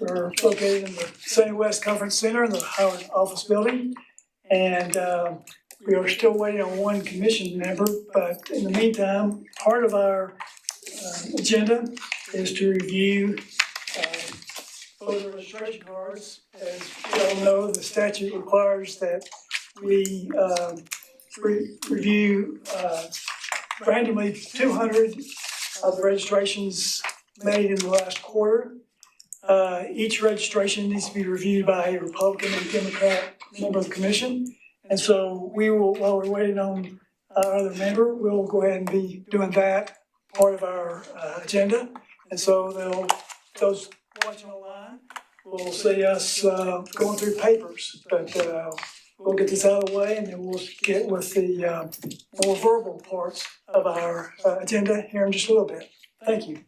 We're located in the Sonny West Conference Center in the Howard Office Building. And we are still waiting on one commission member, but in the meantime, part of our agenda is to review voter registration cards. As you all know, the statute requires that we review randomly 200 of the registrations made in the last quarter. Each registration needs to be reviewed by a Republican and Democrat member of the commission. And so we will, while we're waiting on our other member, we'll go ahead and be doing that part of our agenda. And so those watching online will see us going through papers, but we'll get this out of the way and then we'll get with the more verbal parts of our agenda here in just a little bit. Thank you.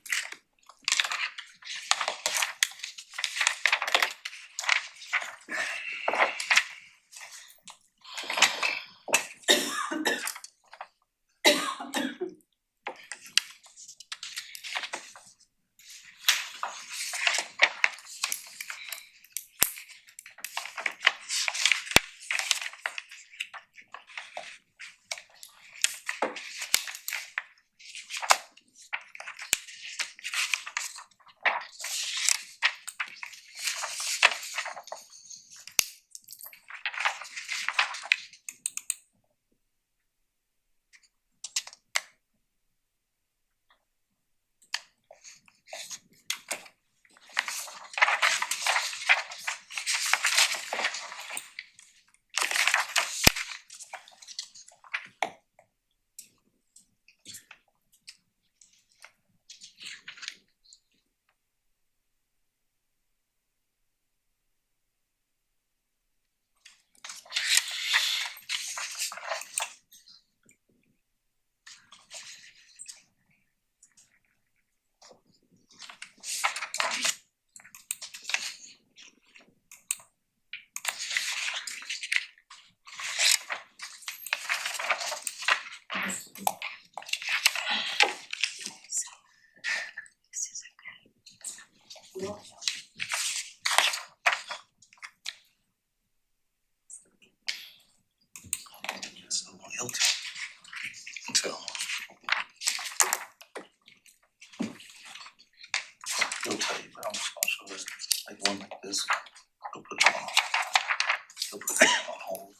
He'll tell you, but I'm just gonna show this, like one like this, he'll put it on hold.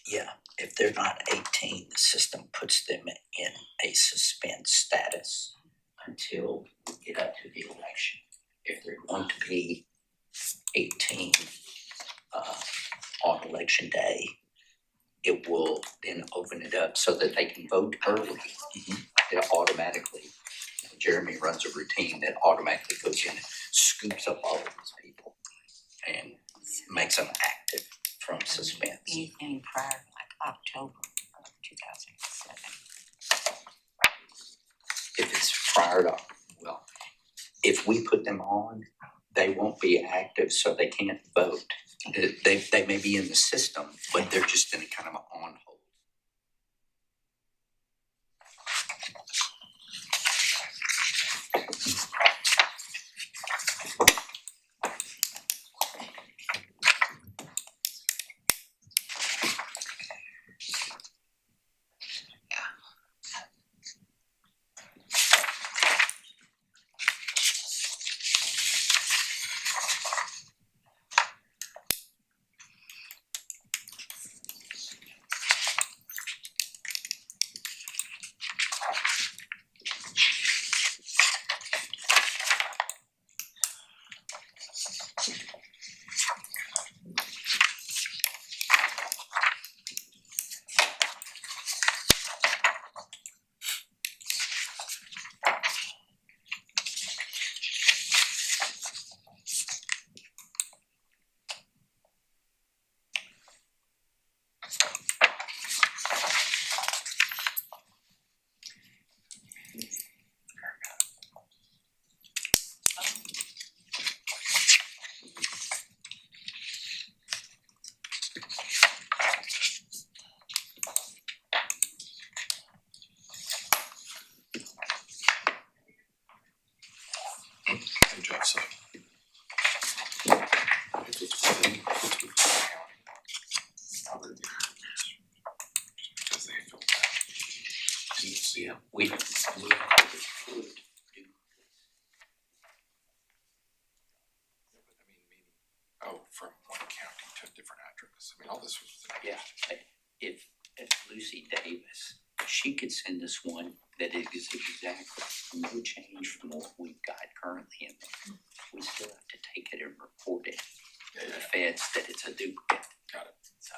Yeah, if they're not 18, the system puts them in a suspense status until we get up to the election. If they're going to be 18 on election day, it will then open it up so that they can vote early. It automatically, Jeremy runs a routine that automatically goes in and scoops up all of these people and makes them active from suspense. Anything prior to like October of 2007. If it's prior to, well, if we put them on, they won't be active, so they can't vote. They may be in the system, but they're just in a kind of on hold. We could do Oh, from one county to a different address. I mean, all this was. Yeah, if Lucy Davis, she could send us one that is exactly no change from what we've got currently in there. We still have to take it and report it to the feds that it's a duplicate. Got it. So,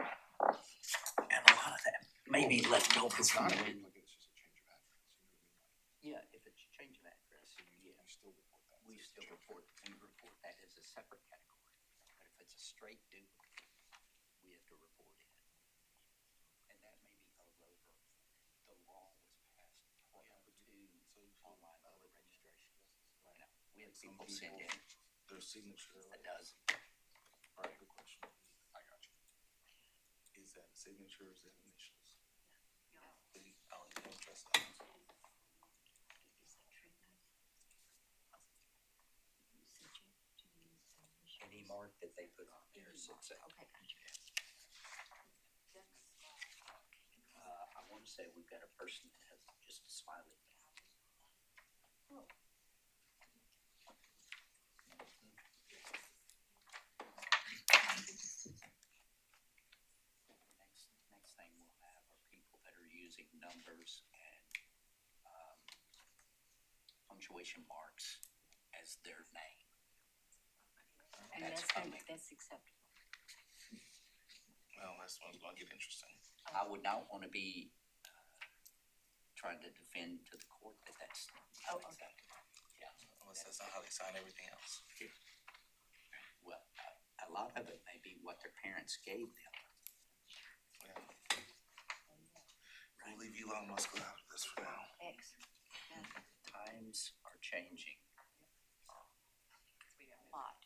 and a lot of that may be left over It's from not when. even like it's just a change of address. You know what I mean? Yeah, if it's a change of address, yeah, You still report that. we report that as a separate category. But if it's a straight duplicate, we have to report it. And that may be held over. The law was passed prior to online voter registration. You know, we have people send in Their signature. a dozen. Alright, good question. I got you. Is that signatures and initials? I don't trust that. Any mark that they put on there is acceptable. Okay, gotcha. I wanna say we've got a person that has just a smiley face. Next thing we'll have are people that are using numbers and, punctuation marks as their name. And That's that's coming. that's acceptable. Well, this one's gonna get interesting. I would not wanna be, trying to defend to the court that that's. Oh, okay. Unless that's not how they sign everything else. Well, a lot of it may be what their parents gave them. Yeah. We'll leave you alone, let's go out of this for now. Excellent. Times are changing. A lot.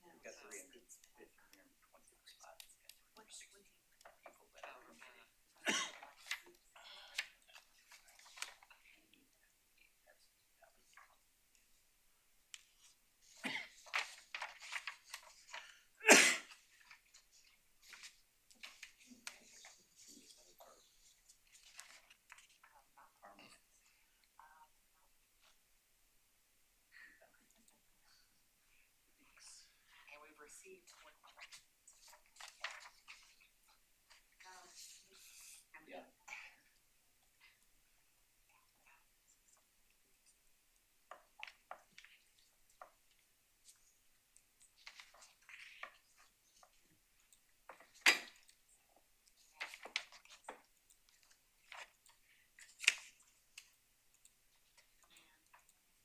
We've got 320 spots. People that are. And we've received one. Yeah.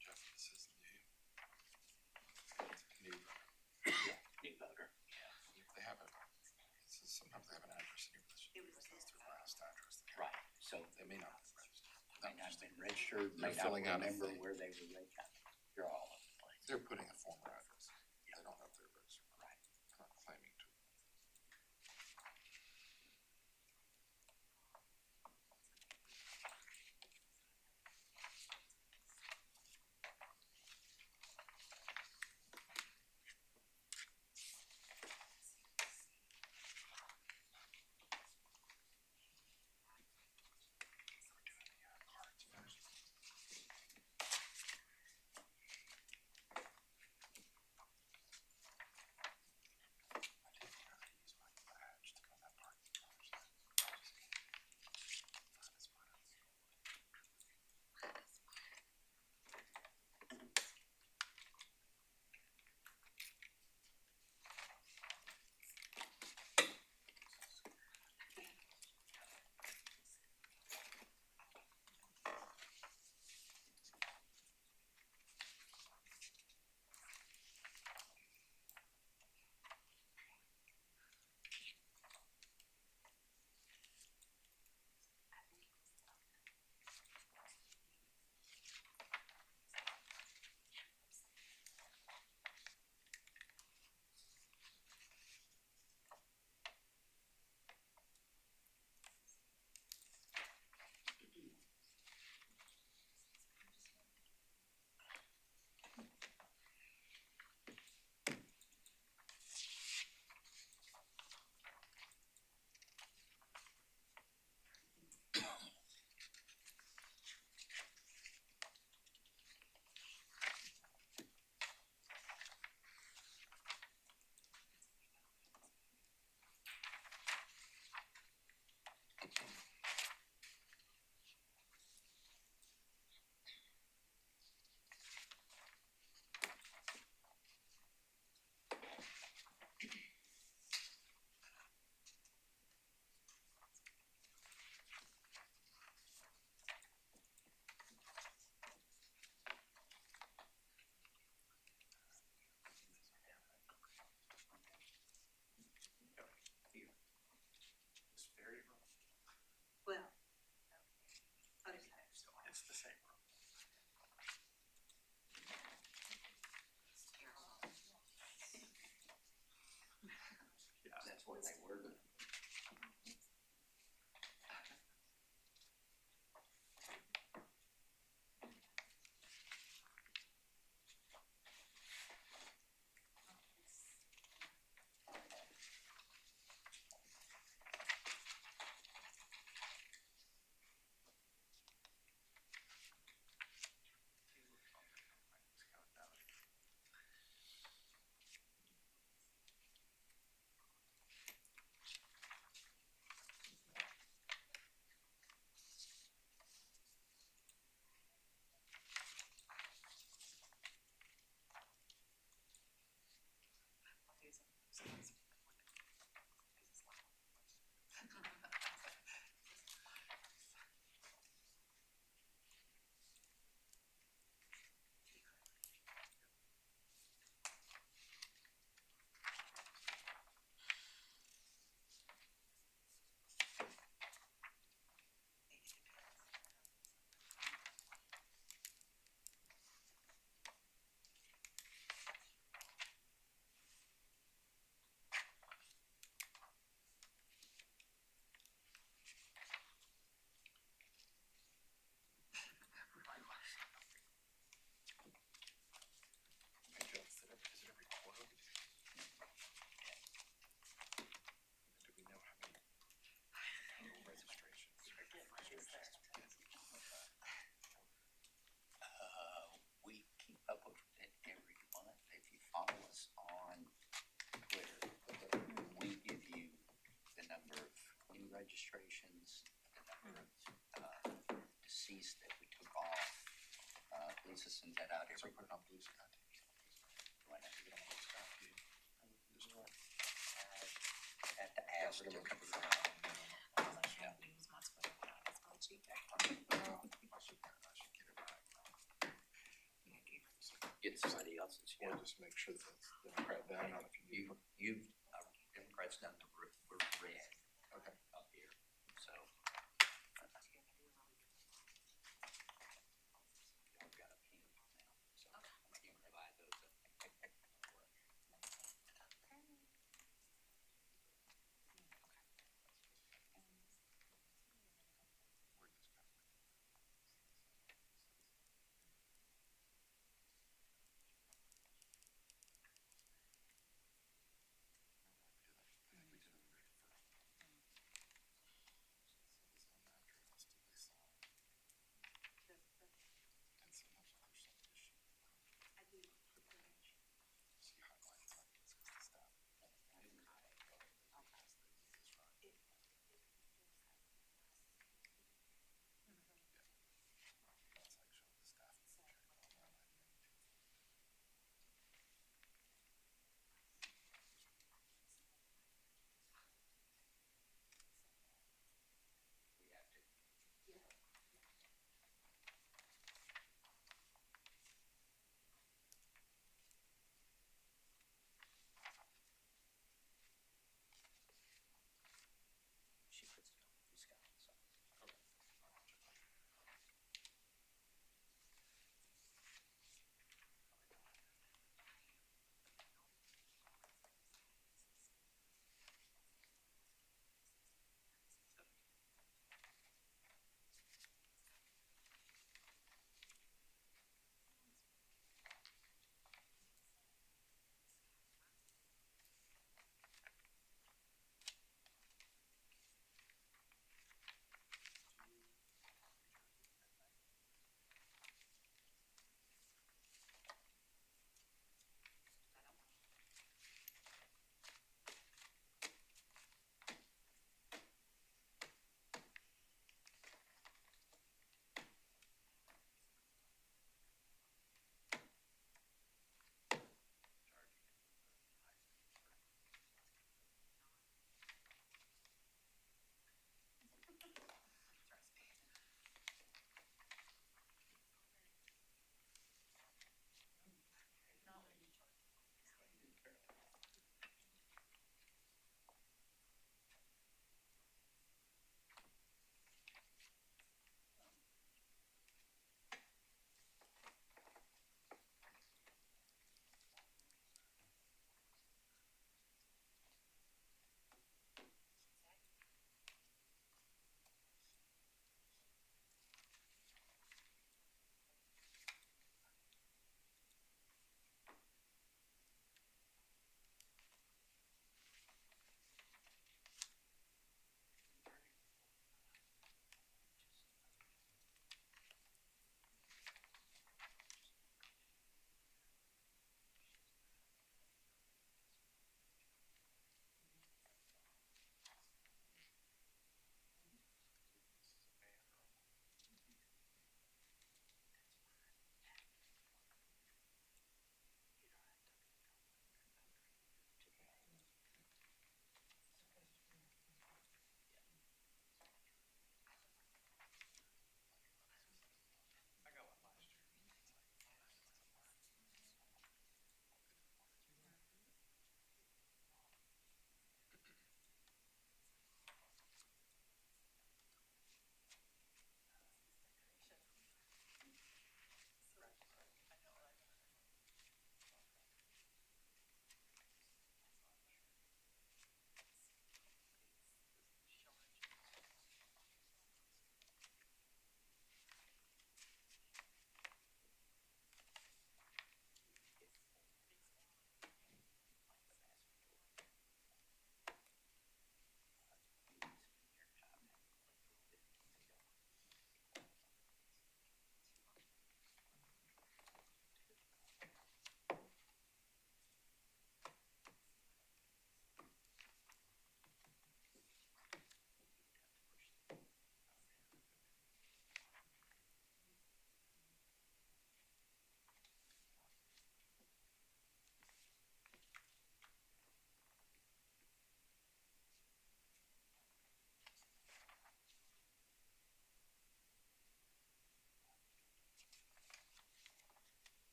Jeff, this is new. New. New voter. They have a, sometimes they have an address in here, but that's their last address. Right, so They may not have registered. may not have been registered, may They're not filling out a remember thing. where they were registered. You're all over the place. They're putting a former address. They don't know if they're registered. Right. They're not claiming to. It's very wrong. Well. It's the same room. Yeah. That's what they were gonna. Is it every quarter? Do we know how many total registrations? We keep up with it every month. If you follow us on Twitter, we give you the number of new registrations, the number of deceased that we took off. Lisa sends that out So every put it on Blue Sky. When I Get on Blue Sky. This one. at the Yes, average. we're looking for Yeah. I should get it right. Get somebody else's. Or just make sure that it's Democrat down on if you. You've, Democrats done the we're red Okay. up here, so. I've got a pink now, so I can divide those up. Where this guy went. I think we did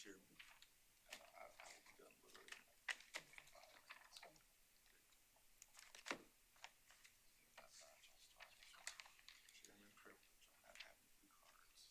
Chairman, I will be done literally in like 5 minutes. That's not just Chairman privilege on not having 2 cards.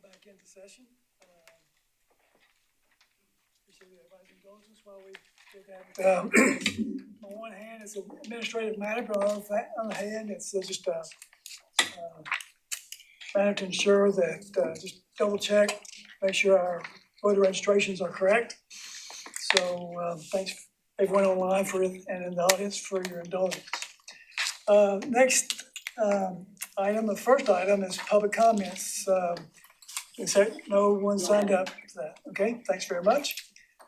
come back into session. Appreciate everybody's indulgence while we did that. On one hand, it's an administrative matter, but on the other hand, it's just a matter to ensure that, just double check, make sure our voter registrations are correct. So thanks everyone online and in the audience for your indulgence. Next item, the first item is public comments. No one signed up for that. Okay, thanks very much.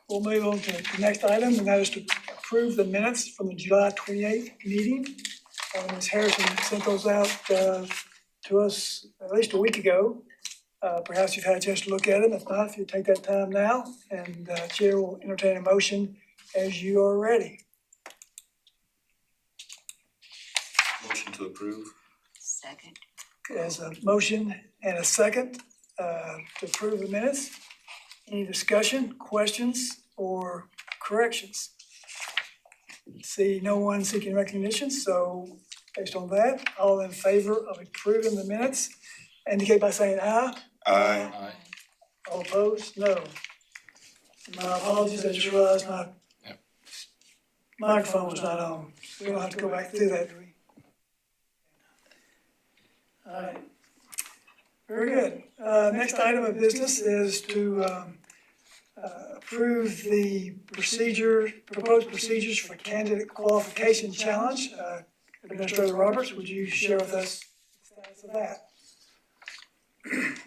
We'll move on to the next item, and that is to approve the minutes from the July 28th meeting. Ms. Harrison sent those out to us at least a week ago. Perhaps you've had a chance to look at them. If not, if you take that time now, and Chair will entertain a motion as you are ready. Motion to approve. Second. There's a motion and a second to approve the minutes. Any discussion, questions, or corrections? See no one seeking recognition, so based on that, all in favor of approving the minutes, indicate by saying aye. Aye. Aye. All opposed, no. My apologies, I just realized my microphone was not on. We don't have to go back through that, do we? All right. Very good. Next item of business is to approve the proposed procedures for candidate qualification challenge. Administrator Roberts, would you share with us the status of that?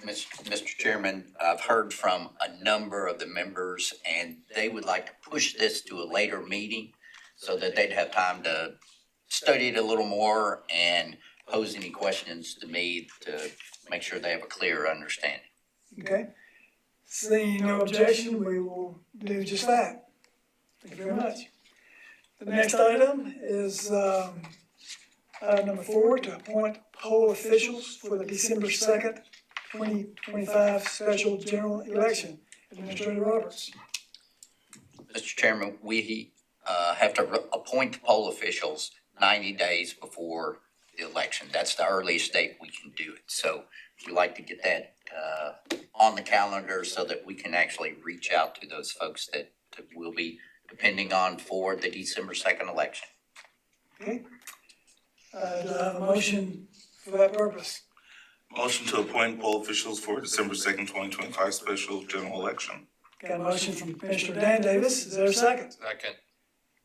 Mr. Chairman, I've heard from a number of the members, and they would like to push this to a later meeting so that they'd have time to study it a little more and pose any questions to me to make sure they have a clear understanding. Okay. Seeing no objection, we will do just that. Thank you very much. The next item is item number 4, to appoint poll officials for the December 2nd, 2025 special general election. Administrator Roberts. Mr. Chairman, we have to appoint the poll officials 90 days before the election. That's the earliest date we can do it. So we'd like to get that on the calendar so that we can actually reach out to those folks that will be depending on for the December 2nd election. Okay. Do I have a motion for that purpose? Motion to appoint poll officials for December 2nd, 2025 special general election. Got a motion from Commissioner Dan Davis. Is there a second? Second.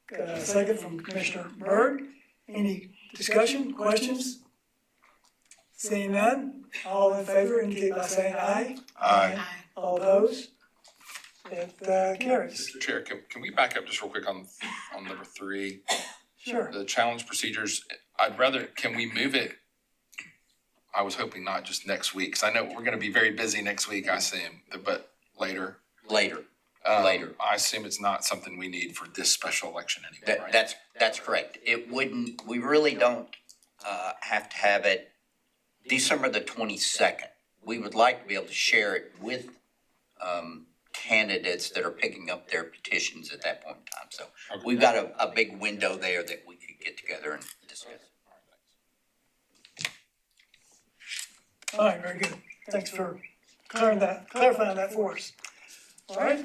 Got a second from Commissioner Berg. Any discussion, questions? Seeing none, all in favor indicate by saying aye. Aye. All opposed? It carries. Mr. Chair, can we back up just real quick on number 3? Sure. The challenge procedures, can we move it? I was hoping not just next week, because I know we're gonna be very busy next week, I assume, but later. Later. I assume it's not something we need for this special election anyway, right? That's correct. It wouldn't, we really don't have to have it December the 22nd. We would like to be able to share it with candidates that are picking up their petitions at that point in time. So Okay. we've got a big window there that we could get together and discuss. All right, very good. Thanks for clarifying that for us. All right,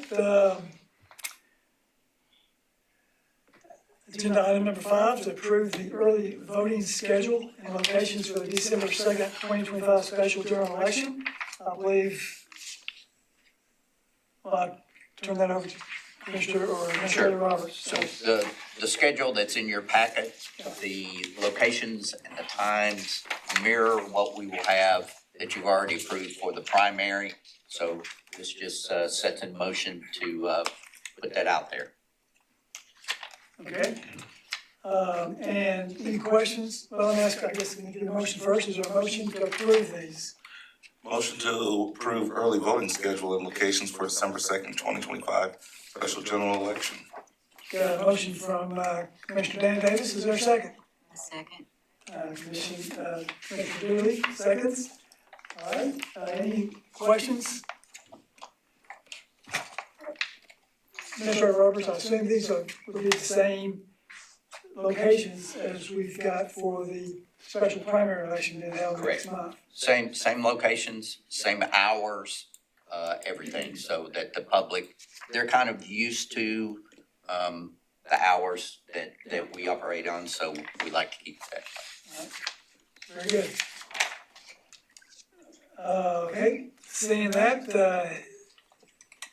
agenda item number 5, to approve the early voting schedule and locations for the December 2nd, 2025 special general election. I believe, I'll turn that over to Commissioner or Administrator Roberts. So the schedule that's in your packet, the locations and the times mirror what we will have that you've already approved for the primary. So this just sets in motion to put that out there. Okay. And any questions? Well, let me ask, I guess we need to do a motion first. Is there a motion to approve these? Motion to approve early voting schedule and locations for December 2nd, 2025 special general election. Got a motion from Commissioner Dan Davis. Is there a second? A second. Commissioner Dooley, seconds. All right, any questions? Mr. Roberts, I assume these would be the same locations as we've got for the special primary election being held next Correct. month. Same locations, same hours, everything, so that the public, they're kind of used to, the hours that we operate on, so we like to keep that. Very good. Okay, seeing that,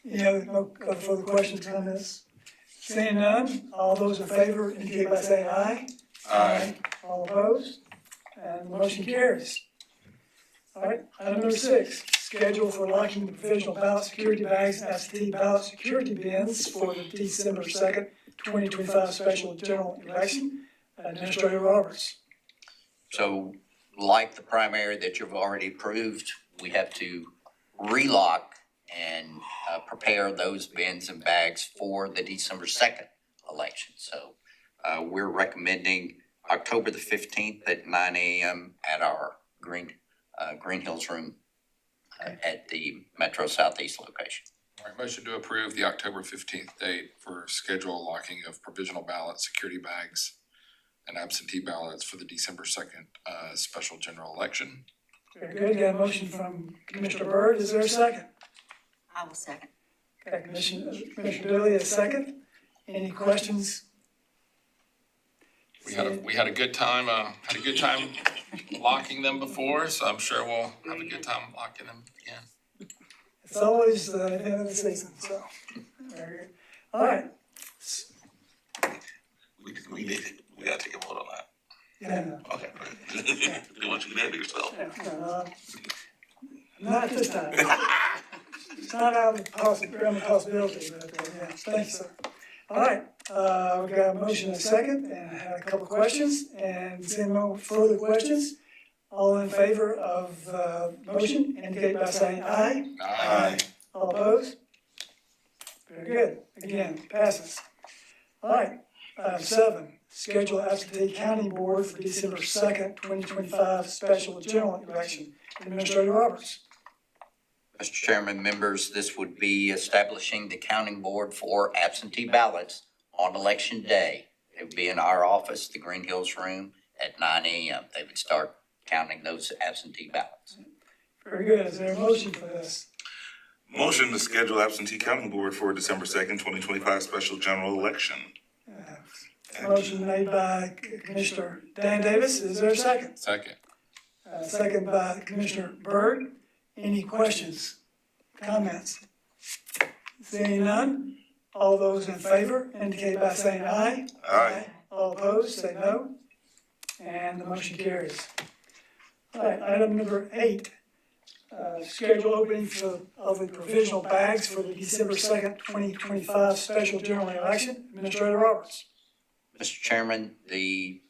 no further questions, comments? Seeing none, all those in favor indicate by saying aye. Aye. All opposed? And the motion carries. All right, item number 6, schedule for locking the provisional ballot security bags and absentee ballot security bins for the December 2nd, 2025 special general election. Administrator Roberts. So like the primary that you've already approved, we have to relock and prepare those bins and bags for the December 2nd election. So we're recommending October the 15th at 9 a.m. at our Green Hills room at the Metro Southeast location. All right, motion to approve the October 15th date for schedule locking of provisional ballot, security bags, and absentee ballots for the December 2nd special general election. Very good. Got a motion from Commissioner Byrd. Is there a second? I will second. Okay, Commissioner Dooley, a second. Any questions? We had a good time locking them before, so I'm sure we'll have a good time locking them again. It's always the end of the season, so. Very good. All right. We gotta take a vote on that. Yeah, Okay. You want you to handle yourself. not this time. It's not out of the possibility, but, yeah, thanks, sir. All right, we've got a motion and a second, and I had a couple of questions, and seeing no further questions, all in favor of the motion, indicate by saying aye. Aye. All opposed? Very good, again, passes. All right, 7, schedule absentee county board for December 2nd, 2025 special general election. Administrator Roberts. Mr. Chairman, members, this would be establishing the counting board for absentee ballots on election day. It would be in our office, the Green Hills room, at 9 a.m. They would start counting those absentee ballots. Very good, is there a motion for this? Motion to schedule absentee counting board for December 2nd, 2025 special general election. Motion made by Commissioner Dan Davis, is there a second? Second. Second by Commissioner Byrd. Any questions, comments? Seeing none, all those in favor indicate by saying aye. Aye. All opposed, say no. And the motion carries. All right, item number 8, schedule opening of the provisional bags for the December 2nd, 2025 special general election. Administrator Roberts. Mr. Chairman, the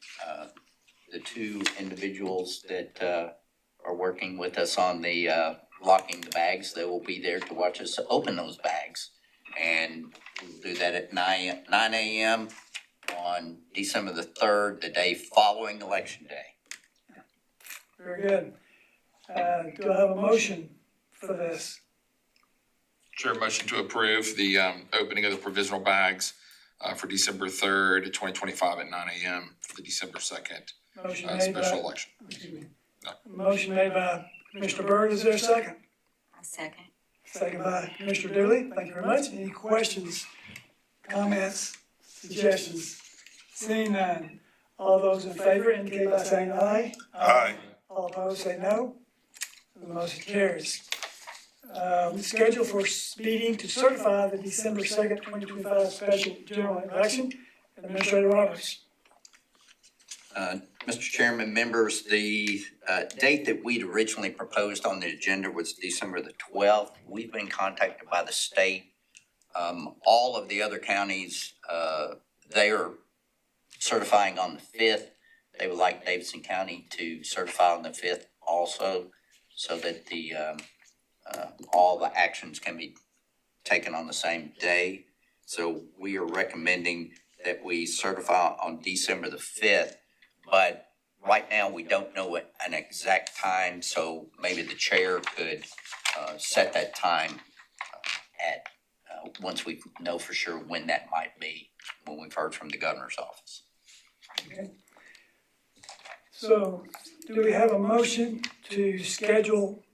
two individuals that are working with us on the locking the bags, they will be there to watch us open those bags. And we'll do that at 9 a.m. on December the 3rd, the day following Election Day. Very good. Do I have a motion for this? Chair, motion to approve the opening of the provisional bags for December 3rd, 2025 at 9 a.m. for the December 2nd Motion made special by, election. motion made by Commissioner Byrd. Is there a second? I second. Second by Commissioner Dooley. Thank you very much. Any questions, comments, suggestions? Seeing none, all those in favor indicate by saying aye. Aye. All opposed, say no. The motion carries. Schedule for meeting to certify the December 2nd, 2025 special general election. Administrator Roberts. Mr. Chairman, members, the date that we'd originally proposed on the agenda was December the 12th. We've been contacted by the state. All of the other counties, they are certifying on the 5th. They would like Davidson County to certify on the 5th also, so that the all the actions can be taken on the same day. So we are recommending that we certify on December the 5th. But right now, we don't know an exact time, so maybe the chair could set that time at, once we know for sure when that might be, when we've heard from the governor's office. Okay. So, do we have a motion to schedule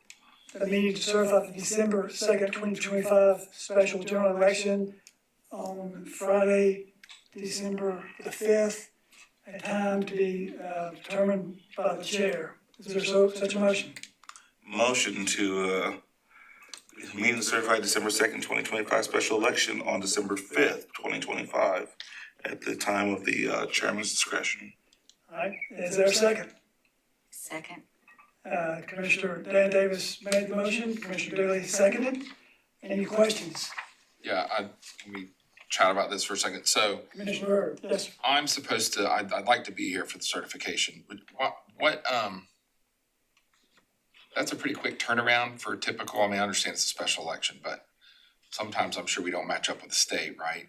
a meeting to certify the December 2nd, 2025 special general election on Friday, December the 5th, a time to be determined by the chair? Is there such a motion? Motion to, meeting certified December 2nd, 2025 special election on December 5th, 2025 at the time of the chairman's discretion. All right, is there a second? Second. Commissioner Dan Davis made the motion, Commissioner Dooley seconded. Any questions? Yeah, can we chat about this for a second? So Commissioner Byrd, yes, sir. I'm supposed to, I'd like to be here for the certification. What, that's a pretty quick turnaround for typical, I mean, I understand it's a special election, but sometimes I'm sure we don't match up with the state, right?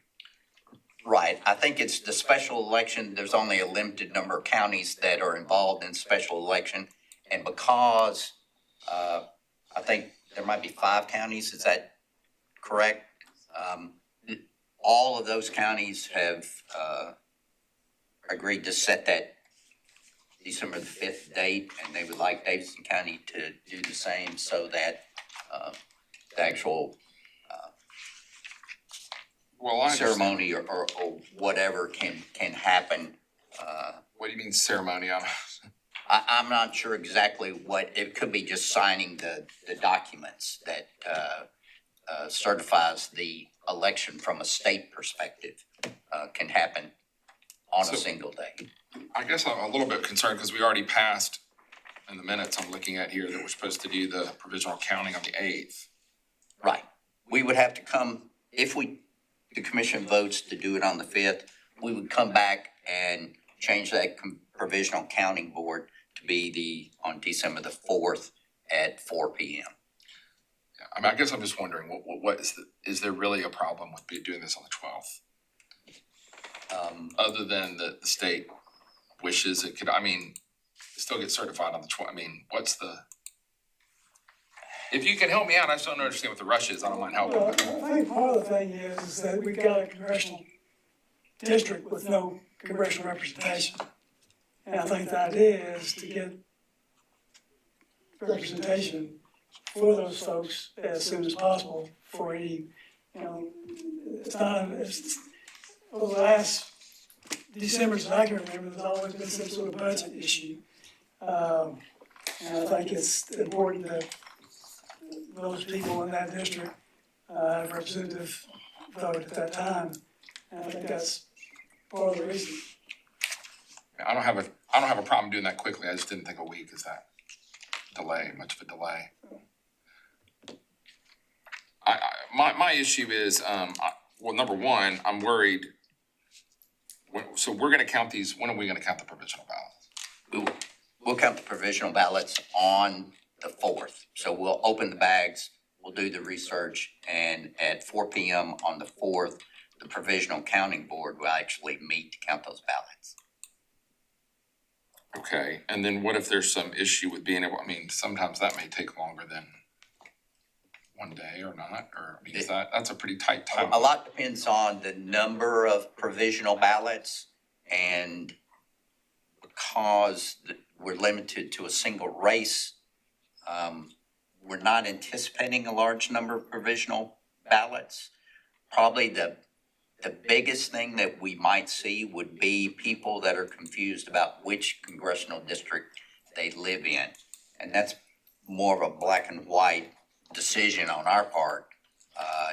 Right, I think it's the special election, there's only a limited number of counties that are involved in special election. And because, I think there might be 5 counties, is that correct? All of those counties have, agreed to set that December the 5th date, and they would like Davidson County to do the same so that, the actual Well, I understand. ceremony or whatever can happen. What do you mean ceremony? I'm not sure exactly what, it could be just signing the documents that, certifies the election from a state perspective, can happen on So- a single day. I guess I'm a little bit concerned because we already passed in the minutes I'm looking at here that we're supposed to do the provisional counting on the 8th. Right. We would have to come, if the commission votes to do it on the 5th, we would come back and change that provisional counting board to be on December the 4th at 4 p.m. Yeah, I mean, I guess I'm just wondering, what is there really a problem with doing this on the 12th? Other than the state wishes it could, I mean, it still get certified on the 12th. I mean, if you can help me out, I just don't understand what the rush is. I don't mind helping. Well, I think part of the thing is that we've got a congressional district with no congressional representation. And I think the idea is to get representation for those folks as soon as possible for any, it's over the last December's that I can remember, there's always been some sort of budget issue. And I think it's important that those people in that district, have representative vote at that time. And I think that's part of the reason. I don't have a problem doing that quickly. I just didn't think a week is that much of a delay. My issue is, well, number one, I'm worried. So we're gonna count these, when are we gonna count the provisional ballots? We'll count the provisional ballots on the 4th. So we'll open the bags, we'll do the research, and at 4 p.m. on the 4th, the provisional counting board will actually meet to count those ballots. Okay, and then what if there's some issue with being able, I mean, sometimes that may take longer than one day or not, or, I mean, that's a pretty tight time. A lot depends on the number of provisional ballots, and because we're limited to a single race, we're not anticipating a large number of provisional ballots. Probably the biggest thing that we might see would be people that are confused about which congressional district they live in. And that's more of a black and white decision on our part.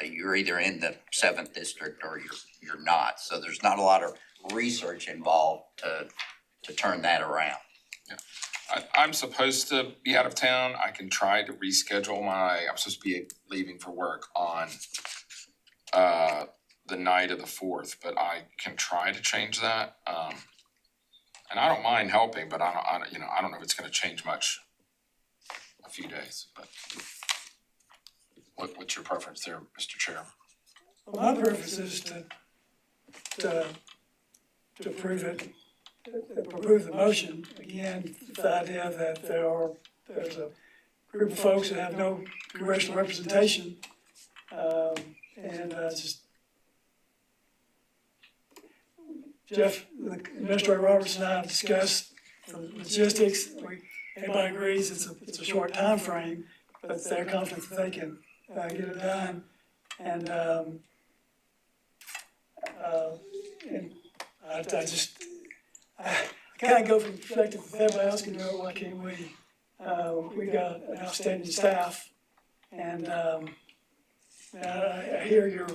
You're either in the 7th district or you're not. So there's not a lot of research involved to turn that around. I'm supposed to be out of town. I can try to reschedule I'm supposed to be leaving for work on, the night of the 4th, but I can try to change that. And I don't mind helping, but I don't know if it's gonna change much a few days, but what's your preference there, Mr. Chair? Well, my preference is to approve it, approve the motion. Again, the idea that there's a group of folks that have no congressional representation, just Jeff, Administrator Roberts and I have discussed for the logistics, everybody agrees it's a short time frame, but it's their confidence that they can, get it done. And I kind of go from the perspective if everybody else can do it, why can't we? We got an outstanding staff, and I hear your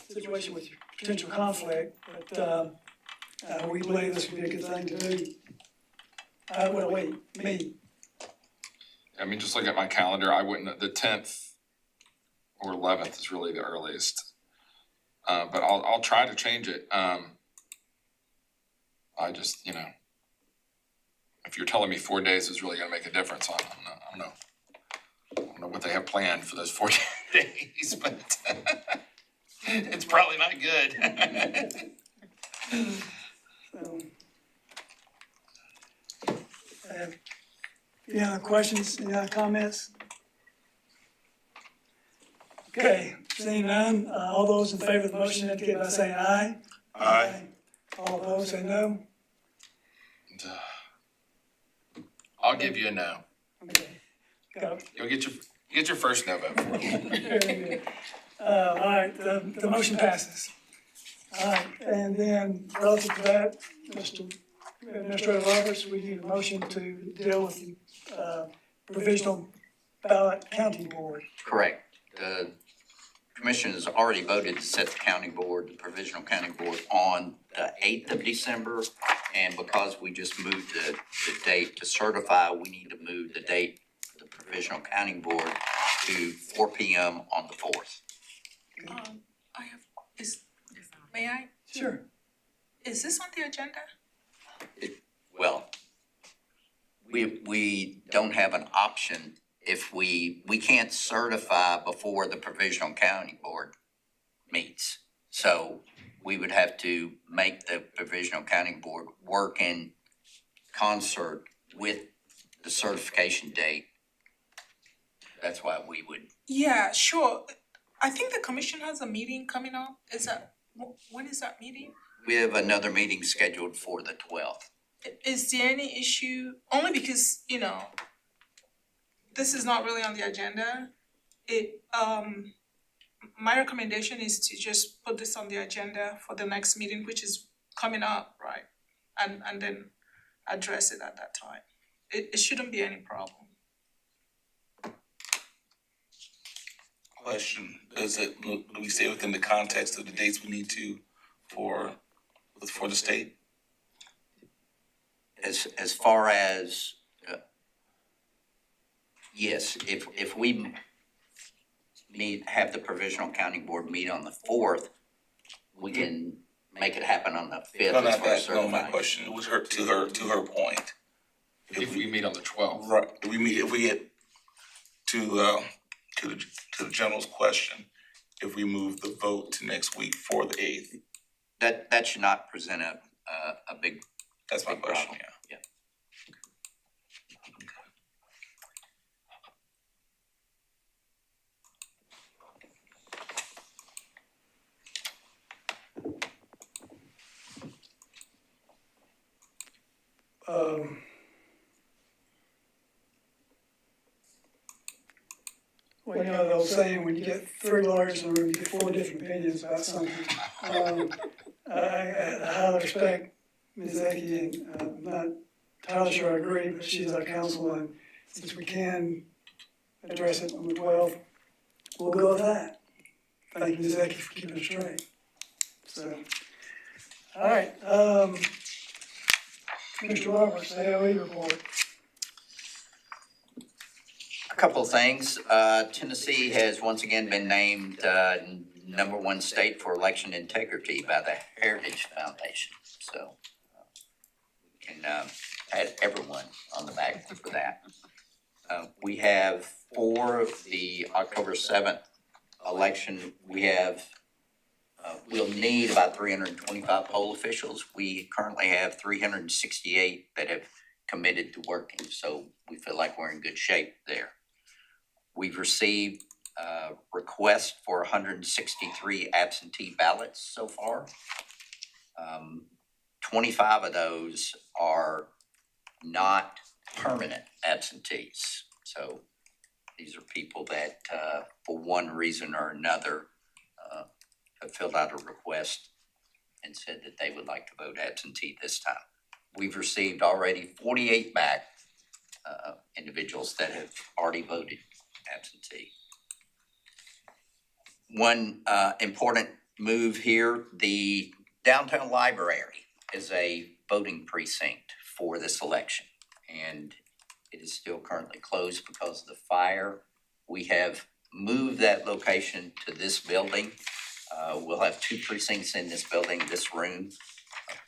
situation with your potential conflict, but we believe this would be a good thing to do. Me. I mean, just looking at my calendar, I wouldn't, the 10th or 11th is really the earliest. But I'll try to change it. I just, if you're telling me 4 days is really gonna make a difference, I don't know what they have planned for those 4 days, but it's probably not good. So, any other questions, any other comments? Okay, seeing none, all those in favor of the motion indicate by saying aye. Aye. All opposed, say no. I'll give you a no. Okay. Got it. You'll get your first no vote for it. Very good. All right, the motion passes. All right, and then relative to that, Mr. Administrator Roberts, we need a motion to deal with the provisional ballot counting board. Correct. The commission has already voted to set the county board, the provisional county board, on the 8th of December. And because we just moved the date to certify, we need to move the date for the provisional counting board to 4 p.m. on the 4th. May I? Sure. Is this on the agenda? Well, we don't have an option if we can't certify before the provisional county board meets. So we would have to make the provisional county board work in concert with the certification date. That's why we would. Yeah, sure. I think the commission has a meeting coming up. When is that meeting? We have another meeting scheduled for the 12th. Is there any issue? Only because, this is not really on the agenda. My recommendation is to just put this on the agenda for the next meeting, which is coming up, right? And then address it at that time. It shouldn't be any problem. Question, do we stay within the context of the dates we need to for the state? As far as, yes, if we have the provisional county board meet on the 4th, we can make it happen on the 5th. No, not as far as that, no, my certifying. question was to her point. If we meet on the 12th. Right, if we get to the general's question, if we move the vote to next week for the 8th, That should not present a big. that's my big question, problem. yeah. Well, the old saying, when you get 3 lawyers in a room, you get 4 different opinions about something. I highly respect Ms. Ecke, and I'm not entirely sure I agree, but she's our counsel, and since we can address it on the 12th, we'll go with that. Thank you, Ms. Ecke, for keeping it straight. So, all right, Mr. Roberts, AOE report. A couple of things. Tennessee has once again been named #1 state for election integrity by the Heritage Foundation. So we can add everyone on the back for that. We have for the October 7th election, we'll need about 325 poll officials. We currently have 368 that have committed to working, so we feel like we're in good shape there. We've received requests for 163 absentee ballots so far. 25 of those are not permanent absentees. So these are people that, for one reason or another, have filled out a request and said that they would like to vote absentee this time. We've received already 48 back, individuals that have already voted absentee. One important move here, the downtown library is a voting precinct for this election, and it is still currently closed because of the fire. We have moved that location to this building. We'll have 2 precincts in this building, this room,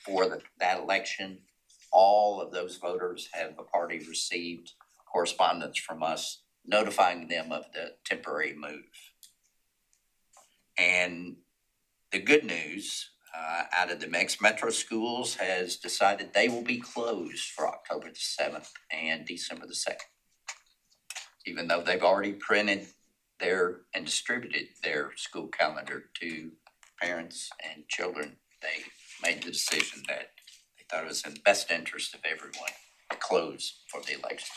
for that election. All of those voters have already received correspondence from us notifying them of the temporary move. And the good news out of the Metro schools has decided they will be closed for October the 7th and December the 2nd. Even though they've already printed and distributed their school calendar to parents and children, they made the decision that they thought it was in the best interest of everyone to close for the election.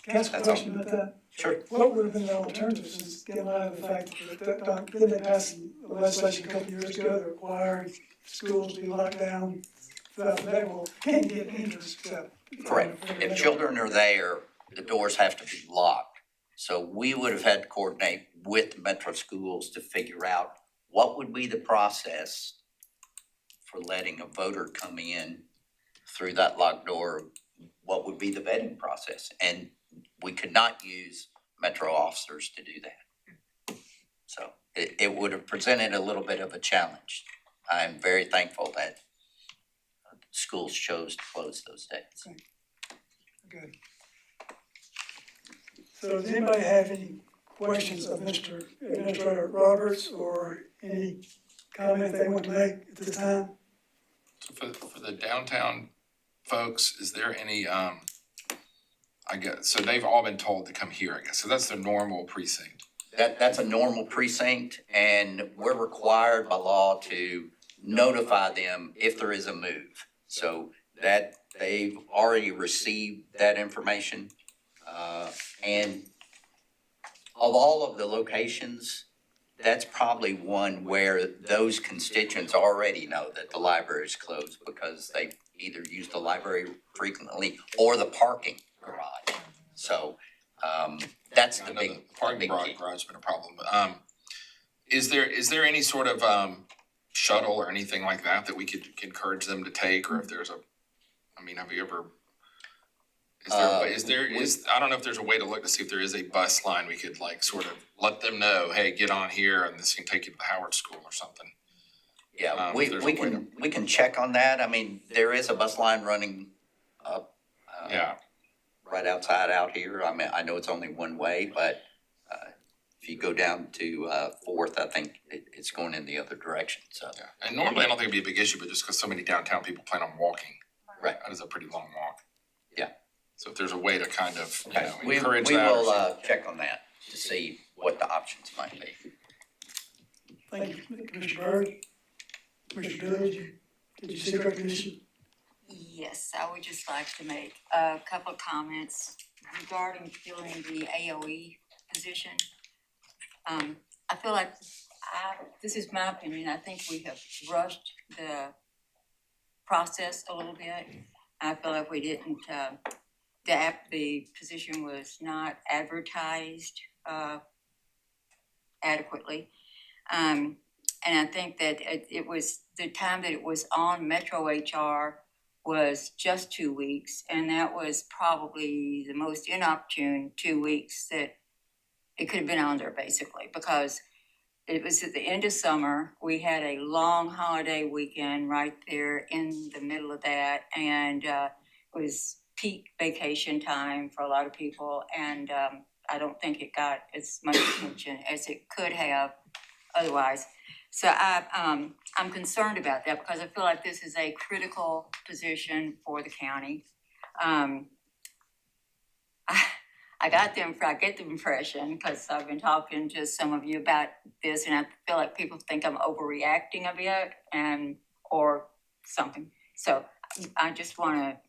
Can I ask a That's all. question about that? Sure. What would have been the alternative, since getting out of the fact that, didn't they pass legislation a couple of years ago that required schools to be locked down throughout the day? Well, can't get interest except. Correct. If children are there, the doors have to be locked. So we would have had to coordinate with Metro schools to figure out what would be the process for letting a voter come in through that locked door. What would be the vetting process? And we could not use Metro officers to do that. So it would have presented a little bit of a challenge. I'm very thankful that schools chose to close those days. Good. So does anybody have any questions of Mr. Administrator Roberts or any comment they want to make at this time? So for the downtown folks, is there any, I guess, so they've all been told to come here, I guess, so that's the normal precinct. That's a normal precinct, and we're required by law to notify them if there is a move. So that they've already received that information. And of all of the locations, that's probably one where those constituents already know that the library is closed because they either use the library frequently or the parking garage. So that's I the know big, the parking big key. garage has been a problem, but is there any sort of shuttle or anything like that we could encourage them to take, or if there's have you ever? I don't know if there's a way to look to see if there is a bus line we could like sort of let them know, hey, get on here and this can take you to the Howard School or something. Yeah, if there's a way we can check on that. I mean, there is a bus line running up. Right outside out here. I mean, I know it's only one way, but if you go down to 4th, I think it's going in the other direction, so. Yeah, and normally I don't think it'd be a big issue, but just because so many downtown people plan on walking. Right. That is a pretty long walk. Yeah. So if there's a way to kind of, We encourage that. will check on that to see what the options might be. Thank you, Commissioner Byrd. Commissioner Dooley, did you seek recognition? Yes, I would just like to make a couple of comments regarding filling the AOE position. I feel like, this is my opinion, I think we have rushed the process a little bit. I feel like we didn't, the position was not advertised adequately. And I think that it was, the time that it was on Metro HR was just 2 weeks, and that was probably the most inopportune 2 weeks that it could have been on there, basically, because it was at the end of summer. We had a long holiday weekend right there in the middle of that, and it was peak vacation time for a lot of people, and I don't think it got as much attention as it could have otherwise. So I'm concerned about that because I feel like this is a critical position for the county. I get the impression, because I've been talking to some of you about this, and I feel like people think I'm overreacting a bit, or something. So I just wanna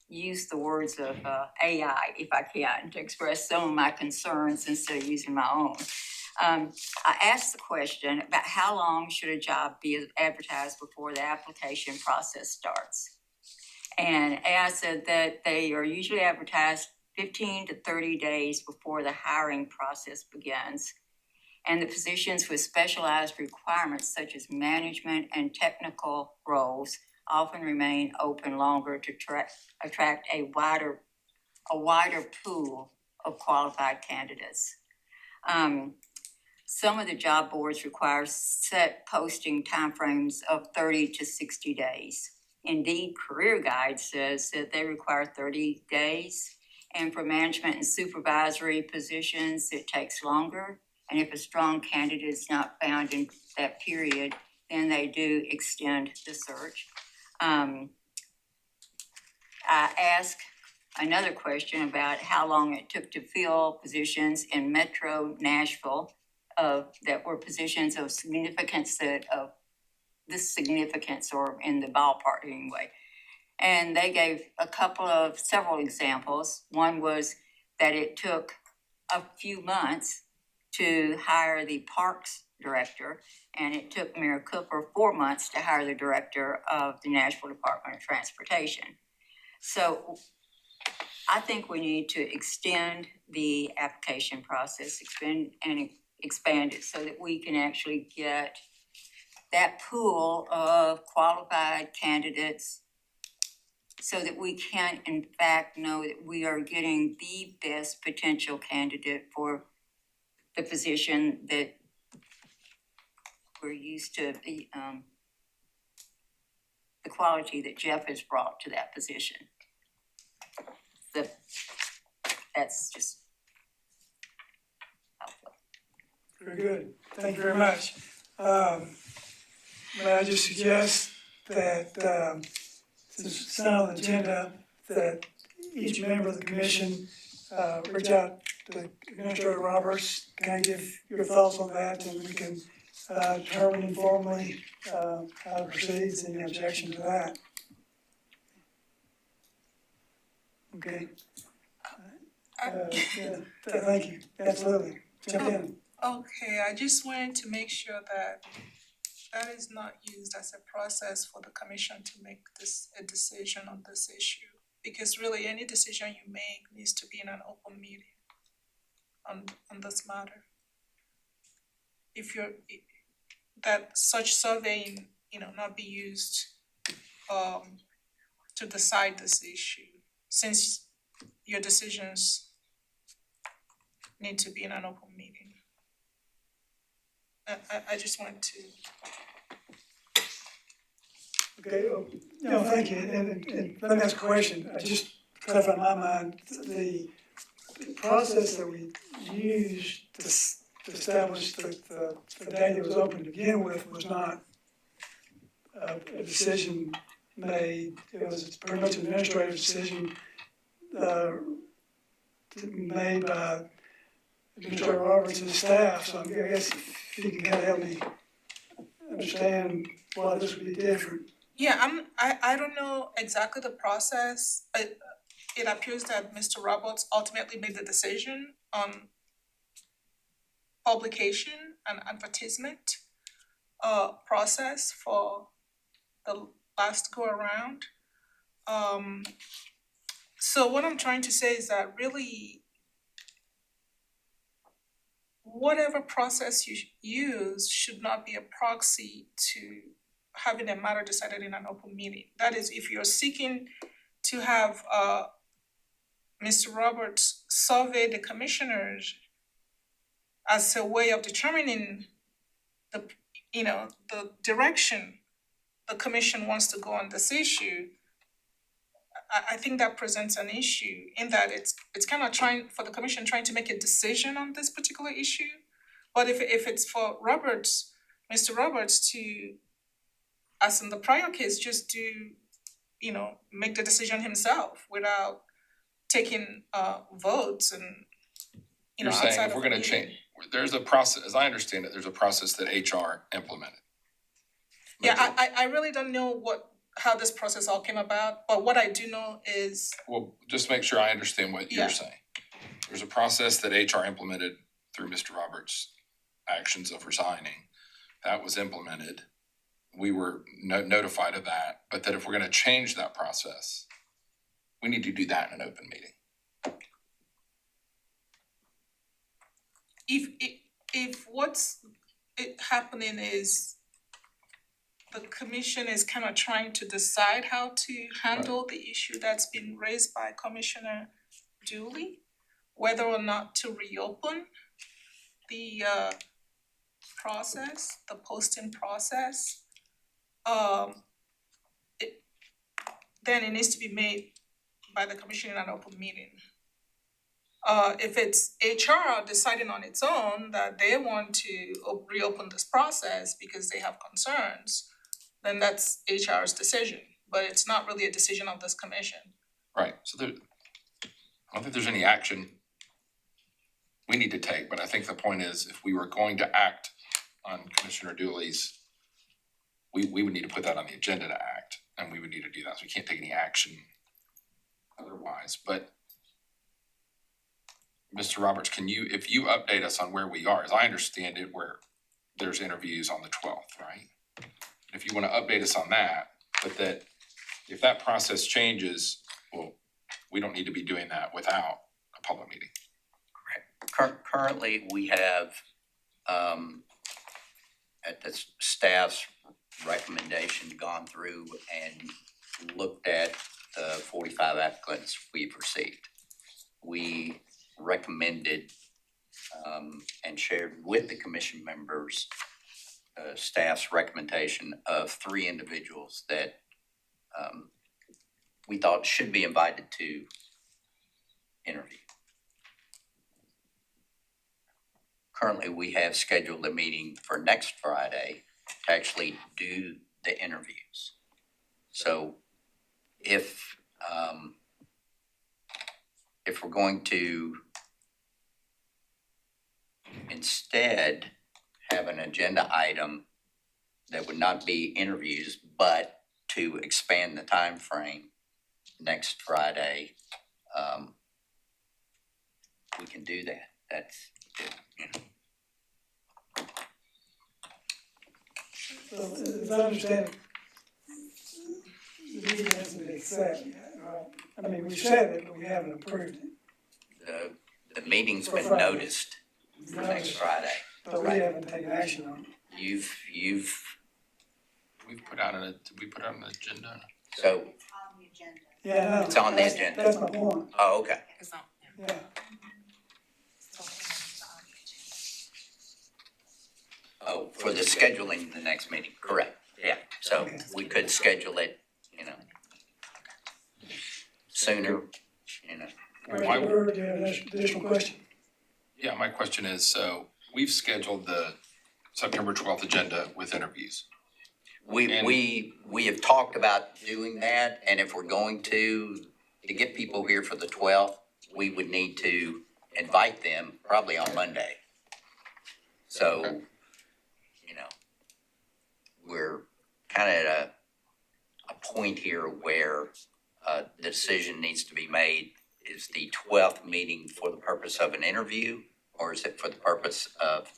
use the words of AI, if I can, to express some of my concerns instead of using my own. I asked the question about how long should a job be advertised before the application process starts? And AI said that they are usually advertised 15 to 30 days before the hiring process begins. And the positions with specialized requirements such as management and technical roles often remain open longer to attract a wider pool of qualified candidates. Some of the job boards require set posting timeframes of 30 to 60 days. Indeed, Career Guide says that they require 30 days. And for management and supervisory positions, it takes longer. And if a strong candidate is not found in that period, then they do extend the search. I asked another question about how long it took to fill positions in Metro Nashville that were positions of significance of this significance or in the ballpark anyway. And they gave several examples. One was that it took a few months to hire the parks director, and it took Mayor Cooper 4 months to hire the director of the Nashville Department of Transportation. So I think we need to extend the application process, expand it so that we can actually get that pool of qualified candidates so that we can in fact know that we are getting the best potential candidate for the position that we're used to, the quality that Jeff has brought to that position. That's just helpful. Very good. Thank you very much. May I just suggest that, since it's not on the agenda, that each member of the commission, reach out to Administrator Roberts, kind of give your thoughts on that, and we can, determine informally, how to proceed, any objection to that. Okay. Yeah, thank you, absolutely, jump in. Okay, I just wanted to make sure that that is not used as a process for the commission to make a decision on this issue. Because really, any decision you make needs to be in an open meeting on this matter. That such surveying, not be used to decide this issue, since your decisions need to be in an open meeting. I just wanted to. Okay, no, thank you, and let me ask a question, I just clarify in my mind, the process that we used to establish that the data was open to begin with was not a decision made, it was pretty much an administrative decision made by Administrator Roberts and his staff, so I guess if you can kind of help me understand why this would be different. Yeah, I don't know exactly the process. It appears that Mr. Roberts ultimately made the decision on publication and advertisement process for the last go around. So what I'm trying to say is that really whatever process you use should not be a proxy to having a matter decided in an open meeting. That is, if you're seeking to have Mr. Roberts survey the commissioners as a way of determining the direction the commission wants to go on this issue, I think that presents an issue in that it's kind of trying to make a decision on this particular issue. But if it's for Mr. Roberts to, as in the prior case, just do, make the decision himself without taking votes and, You're saying if we're gonna change, there's a process, as I understand it, there's a process that HR implemented. Yeah, I really don't know what how this process all came about, but what I do know is, Well, just make sure I understand what you're Yeah. saying. There's a process that HR implemented through Mr. Roberts' actions of resigning. That was implemented. We were notified of that, but that if we're gonna change that process, we need to do that in an open meeting. if what's happening is the commission is kind of trying to decide how to handle the issue that's been raised by Commissioner Dooley, whether or not to reopen the process, the posting process, then it needs to be made by the commission in an open meeting. If it's HR deciding on its own that they want to reopen this process because they have concerns, then that's HR's decision, but it's not really a decision of this commission. Right, so there, I don't think there's any action we need to take, but I think the point is, if we were going to act on Commissioner Dooley's, we would need to put that on the agenda to act, and we would need to do that, so we can't take any action otherwise, but Mr. Roberts, can you, if you update us on where we are, as I understand it, where there's interviews on the 12th, right? If you wanna update us on that, but that if that process changes, well, we don't need to be doing that without a public meeting. Currently, we have, at the staff's recommendation, gone through and looked at the 45 applicants we've received. We recommended, and shared with the commission members, staff's recommendation of 3 individuals that, we thought should be invited to interview. Currently, we have scheduled a meeting for next Friday to actually do the interviews. So if we're going to instead have an agenda item that would not be interviews, but to expand the time frame next Friday, we can do that. That's, you know. So as I understand it, the meeting hasn't been set yet, right? I mean, we said it, but we haven't approved it. The meeting's For been Friday. noticed for next Friday. But we haven't taken action on it. You've, Did we put out an agenda? so, Yeah, no. It's on the agenda. That's my point, oh, okay. yeah. Oh, for the scheduling the next meeting, correct, yeah, so Okay. we could schedule it, you know, sooner, you know. Why- Mr. Bird, do you have an additional question? Yeah, my question is, so we've scheduled the September 12th agenda with interviews. We have talked about doing that, and if we're going to get people here for the 12th, we would need to invite them probably on Monday. So, you know, we're kind of at a point here where the decision needs to be made. Is the 12th meeting for the purpose of an interview, or is it for the purpose of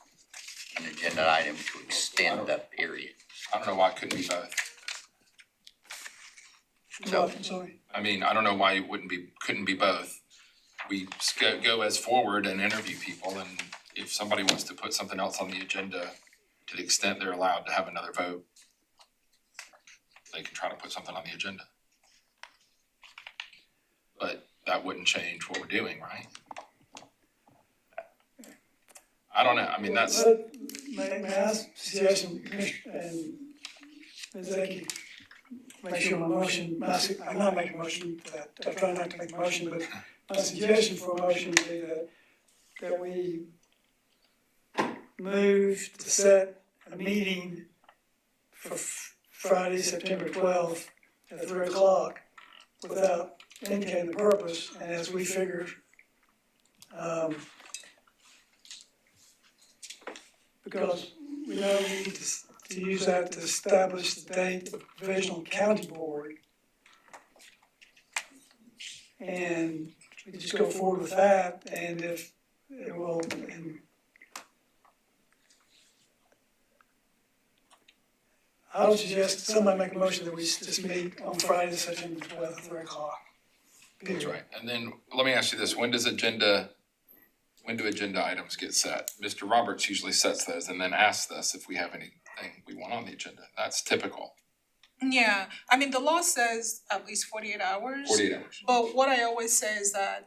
an agenda item to extend the period? I don't know why it couldn't be both. So- I'm sorry. I mean, I don't know why it couldn't be both. We go as forward and interview people, and if somebody wants to put something else on the agenda, to the extent they're allowed to have another vote, they can try to put something on the agenda. But that wouldn't change what we're doing, right? I don't know, I mean, that's, May I suggest, and Ms. Ecke, make sure my motion, I'm not making a motion, I try not to make a motion, but my suggestion for a motion would be that we move to set a meeting for Friday, September 12th at 3:00 without indicating the purpose, and as we figure, because we know we need to to use that to establish the date of provisional county board. And we just go forward with that, and if it will, and I would suggest somebody make a motion that we just meet on Friday, September 12th, 3 o'clock. That's right. And then let me ask you this, when do agenda items get set? Mr. Roberts usually sets those and then asks us if we have anything we want on the agenda. That's typical, Yeah, I mean, the law says at least 48 hours. 48 hours. But what I always say is that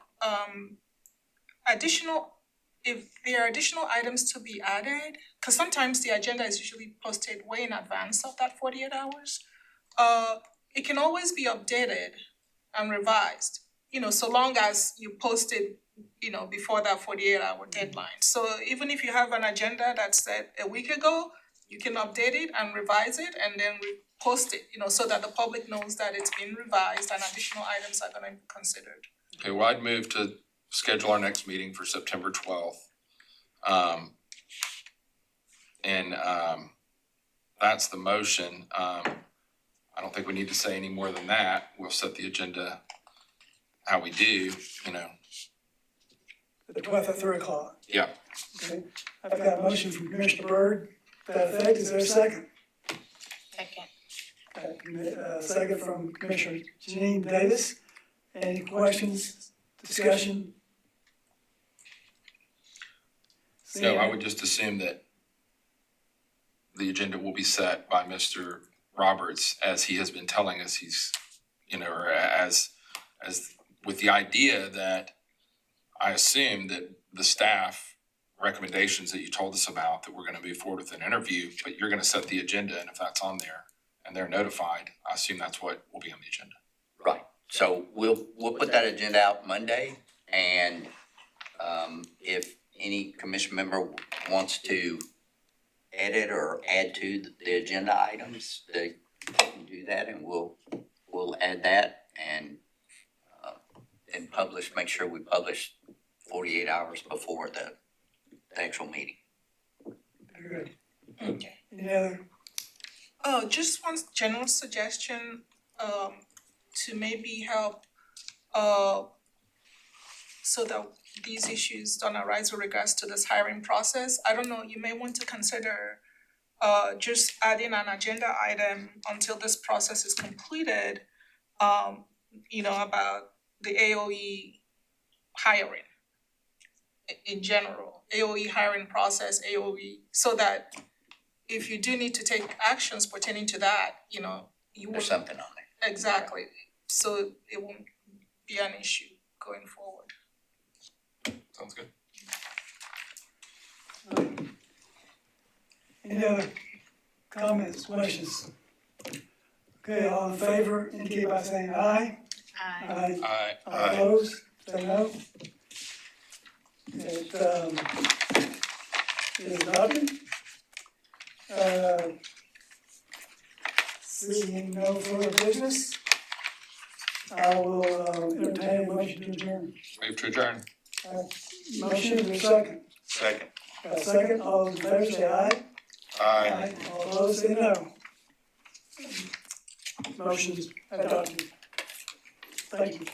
if there are additional items to be added, because sometimes the agenda is usually posted way in advance of that 48 hours, it can always be updated and revised, so long as you post it, before that 48-hour deadline. So even if you have an agenda that's set a week ago, you can update it and revise it and then post it, so that the public knows that it's been revised and additional items are gonna be considered. Okay, well, I'd move to schedule our next meeting for September 12th. That's the motion. I don't think we need to say any more than that. We'll set the agenda how we do, The 12th at 3 o'clock. Yeah. Okay, I've got a motion from Commissioner Byrd to that effect. Is there a second? Second from Commissioner Janine Davis. Any questions, discussion? No, I would just assume that the agenda will be set by Mr. Roberts as he has been telling us he's, or as with the idea that I assume that the staff recommendations that you told us about, that we're gonna move forward with an interview, but you're gonna set the agenda, and if that's on there and they're notified, I assume that's what will be on the agenda. Right, so we'll put that agenda out Monday, and if any commission member wants to edit or add to the agenda items, they can do that, and we'll add that and publish, make sure we publish 48 hours before the actual meeting. Very good. Okay. Any other? Just one general suggestion, to maybe help, so that these issues don't arise with regards to this hiring process. I don't know, you may want to consider, just adding an agenda item until this process is completed, about the AOE hiring in general, AOE hiring process, AOE, so that if you do need to take actions pertaining to that, you will. There's something on there. Exactly, so it won't be an issue going forward. Sounds good. Any other comments, questions? Okay, all in favor, indicate by saying aye. Aye. Aye. All opposed, say no. It is adopted. Seeing no further business, I will entertain a motion to adjourn. Move to adjourn. Motion, is there a second? Second. Got a second, all those in favor say aye. Aye. All opposed say no. Motion's adopted. Thank you.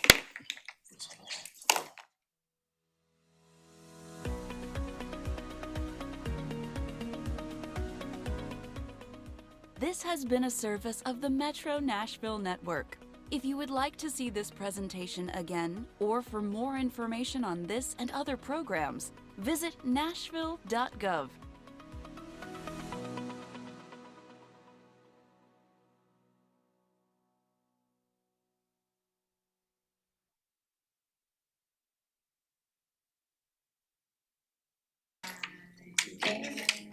This has been a service of the Metro Nashville Network. If you would like to see this presentation again, or for more information on this and other programs, visit nashville.gov. Okay.